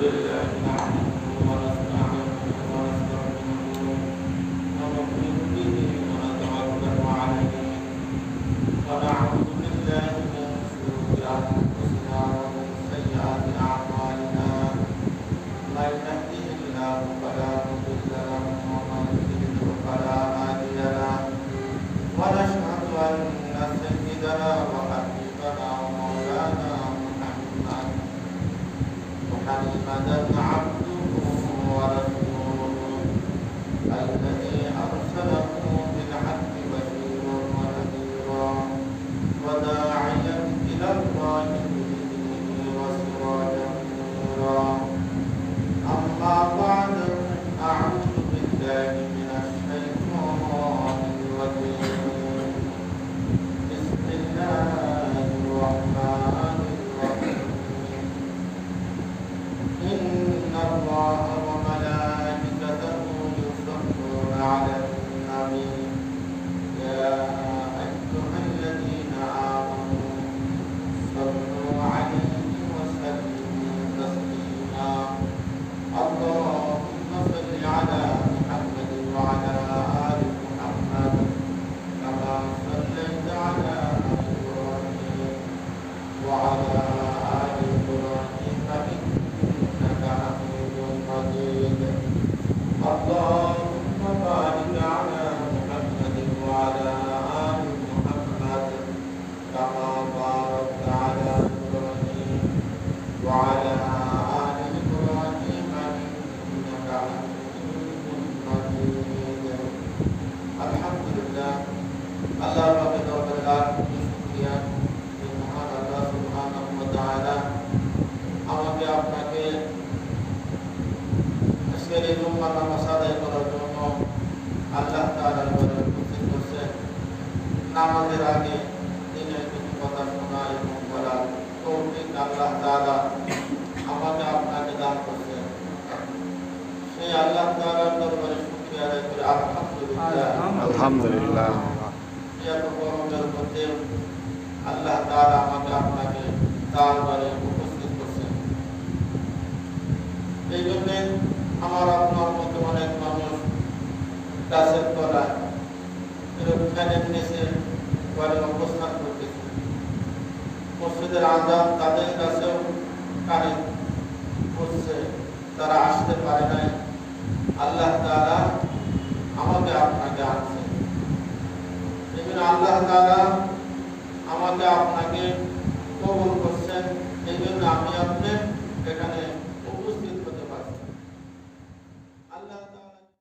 لله نحمده ونستعينه ونستغفره ونؤمن به ونتوكل عليه ونعوذ بالله من شرور أنفسنا ومن سيئات أعمالنا من يهده الله فلا مضل له ومن يضلل فلا هادي له ونشهد أن سيدنا وحبيبنا ومولانا محمدا عبده ورسوله الذي أرسله بالحق بشيرا ونذيرا وداعيا إلى الله بإذنه وسراجا منيرا أما بعد أعوذ بالله من الشيطان الرجيم بسم الله الرحمن الرحيم إن الله وملائكته يصلون على النبي يا أيها الذين آمنوا صلوا عليه وسلموا تسليما اللهم صل على محمد وعلى آل محمد كما صليت على إبراهيم وعلى آل إبراهيم إنك حميد مجيد اللهم بارك على محمد وعلى آل محمد كما باركت على إبراهيم وعلى آل إبراهيم إنك حميد مجيد الحمد لله الله পাকের দরবারে লাখ কোটি শুকরিয়া যে মহান আল্লাহ সুবহানাহু ওয়া তাআলা আমাকে আপনাকে আজকের এই জুম্মার নামাজ আদায় করার জন্য আল্লাহ তাআলার দরবারে উপস্থিত করছেন। নামাজের আগে দিনের কিছু কথা শোনা এবং বলার তৌফিক আল্লাহ তাআলা আমাকে আপনাকে দান করছেন। সেই আল্লাহ তাআলার দরবারে শুকরিয়া আদায় করে আলহামদুলিল্লাহ। আল্লাহ তাআলা আমাকে আপনাকে তার ঘরে উপস্থিত করছেন। এই জন্য আমার আপনার মতো অনেক মানুষ গাছের তলায় ফ্যানের নিচে ঘরে অবস্থান করতেছে। মসজিদের আযান তাদের কাছেও কানে পড়ছে, তারা আসতে পারে নাই। আল্লাহ তাআলা আমাকে আপনাকে আনছে। আল্লাহ তাআলা আমাকে আপনাকে কবুল করছেন, এই জন্য আমি আপনি এখানে উপস্থিত হতে পারছি। আল্লাহ